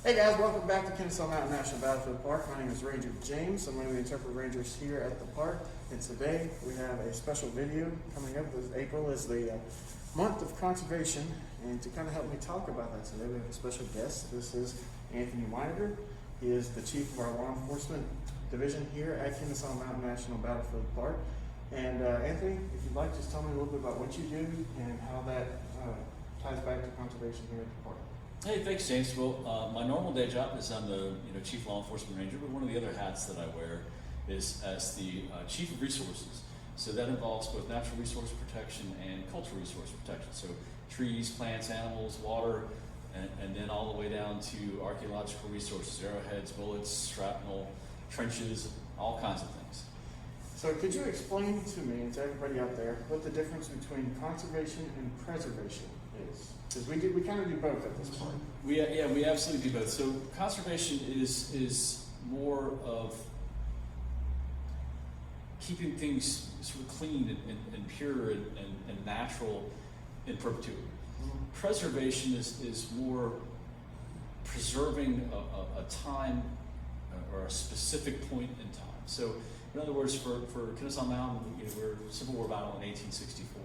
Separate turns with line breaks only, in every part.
Hey guys, welcome back to Kennesaw Mountain National Battlefield Park. My name is Ranger James. I'm one of the interpretive rangers here at the park. And today we have a special video coming up. April is the month of conservation. And to kind of help me talk about that today, we have a special guest. This is Anthony Winegar. He is the chief of our law enforcement division here at Kennesaw Mountain National Battlefield Park. And Anthony, if you'd like, just tell me a little bit about what you do and how that ties back to conservation here at the park.
Hey, thanks, James. Well, my normal day job is I'm the chief law enforcement ranger, but one of the other hats that I wear is as the chief of resources. So that involves both natural resource protection and cultural resource protection. So trees, plants, animals, water, and then all the way down to archaeological resources, arrowheads, bullets, shrapnel, trenches, all kinds of things.
So could you explain to me and to everybody out there what the difference between conservation and preservation is? Because we kind of do both at this point.
We absolutely do both. So conservation is more of keeping things sort of clean and pure and natural in perpetuity. Mm-hmm. Preservation is more preserving a time or a specific point in time. So in other words, for Kennesaw Mountain, we're a Civil War battle in 1864.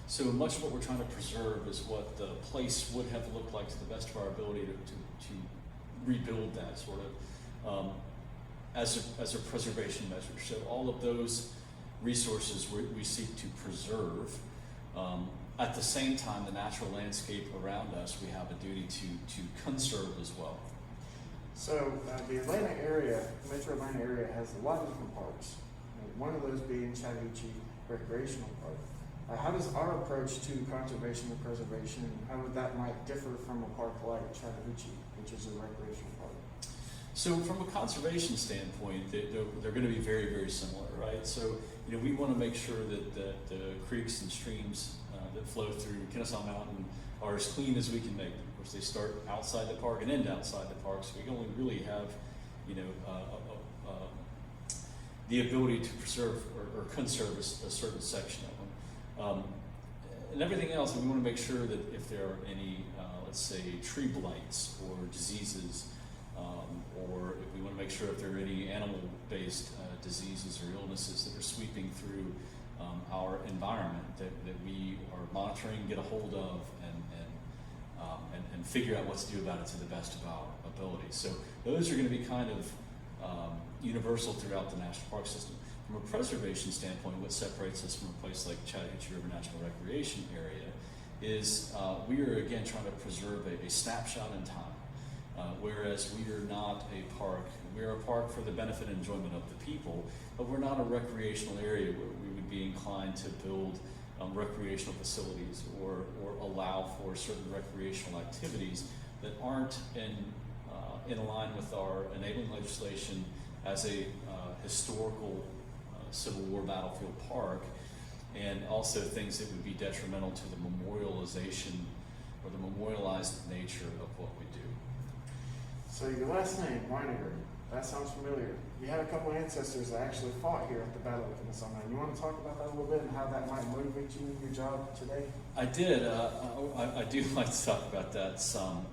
So much of what we're trying to preserve is what the place would have looked like to the best of our ability to rebuild that sort of as a preservation measure. So all of those resources we seek to preserve. At the same time, the natural landscape around us, we have a duty to conserve as well.
So the Atlanta area, Metro Atlanta area, has a lot of different parks. One of those being Chattahoochee Recreational Park. How does our approach to conservation and preservation, how would that might differ from a park like Chattahoochee, which is a recreational park?
So from a conservation standpoint, they're going to be very, very similar, right? So we want to make sure that the creeks and streams that flow through Kennesaw Mountain are as clean as we can make them. Of course, they start outside the park and end outside the park, so we only really have, the ability to preserve or conserve a certain section of them. And everything else, we want to make sure that if there are any, let's say, tree blights or diseases, or if we want to make sure if there are any animal-based diseases or illnesses that are sweeping through our environment that we are monitoring, get a hold of, and figure out what to do about it to the best of our ability. So those are going to be kind of universal throughout the national park system. From a preservation standpoint, what separates us from a place like Chattahoochee River National Recreation Area is we are again trying to preserve a snapshot in time, whereas we are not a park. We are a park for the benefit and enjoyment of the people, but we're not a recreational area where we would be inclined to build recreational facilities or allow for certain recreational activities that aren't in line with our enabling legislation as a historical Civil War battlefield park, and also things that would be detrimental to the memorialization or the memorialized nature of what we do.
So your last name, Winegar, that sounds familiar. You had a couple of ancestors that actually fought here at the Battle of Kennesaw Mountain. You want to talk about that a little bit and how that might motivate you in your job today?
I did. I do like to talk about that some.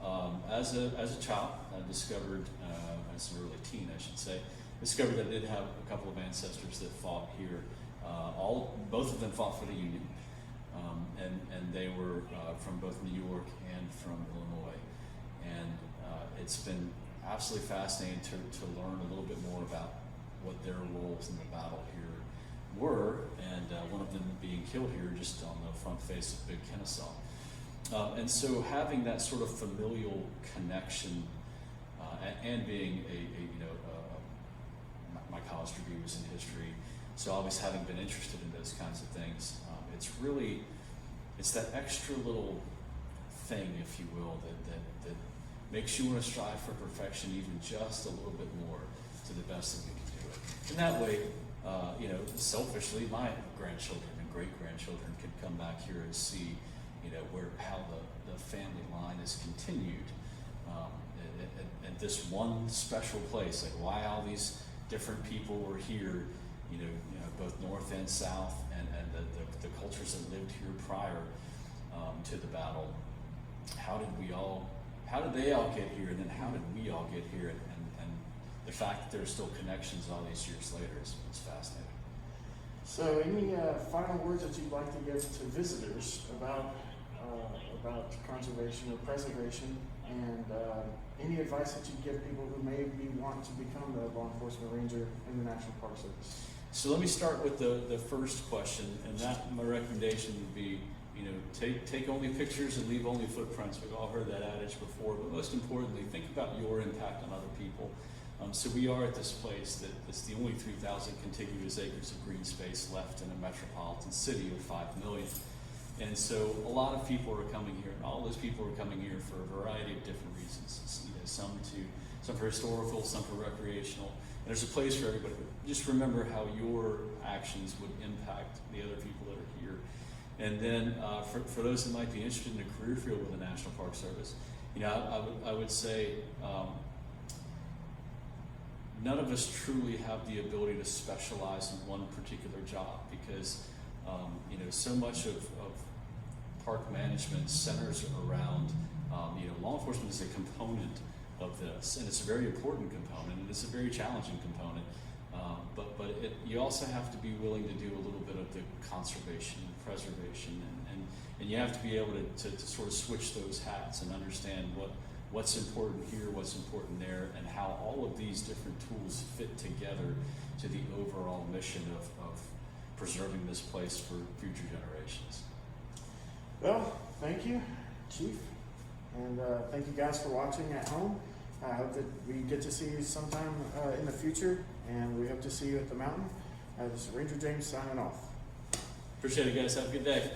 As a child, I discovered, as an early teen, I should say, discovered that I did have a couple of ancestors that fought here. Both of them fought for the Union, and they were from both New York and from Illinois. And it's been absolutely fascinating to learn a little bit more about what their roles in the battle here were, and one of them being killed here just on the front face of Big Kennesaw. And so having that sort of familial connection and being my college degree was in history, so always having been interested in those kinds of things, it's that extra little thing, if you will, that makes you want to strive for perfection even just a little bit more to the best that we can do it. And that way, selfishly, my grandchildren and great-grandchildren can come back here and see, how the family line is continued at this one special place. Like why all these different people were here, both north and south, and the cultures that lived here prior to the battle. How did we all how did they all get here, and then how did we all get here, and the fact that there's still connections all these years later is fascinating.
So, any final words that you'd like to give to visitors about conservation or preservation, and any advice that you give people who maybe want to become a law enforcement ranger in the National Park Service?
So let me start with the first question, and that my recommendation would be, you know, take only pictures and leave only footprints. We've all heard that adage before, but most importantly, think about your impact on other people. So we are at this place that it's the only 3,000 contiguous acres of green space left in a metropolitan city of 5 million. And so a lot of people are coming here, and all those people are coming here for a variety of different reasons. You know, some for historical, some for recreational. And there's a place for everybody. But just remember how your actions would impact the other people that are here. And then for those that might be interested in a career field with the National Park Service, you know, I would say none of us truly have the ability to specialize in one particular job, because you know, so much of park management centers around you know, law enforcement is a component of this, and it's a very important component, and it's a very challenging component. But you also have to be willing to do a little bit of the conservation and preservation, and you have to be able to sort of switch those hats and understand what's important here, what's important there, and how all of these different tools fit together to the overall mission of preserving this place for future generations.
Well, thank you, Chief, and thank you guys for watching at home. I hope that we get to see you sometime in the future, and we hope to see you at the mountain. This is Ranger James signing off.
Appreciate it, guys. Have a good day.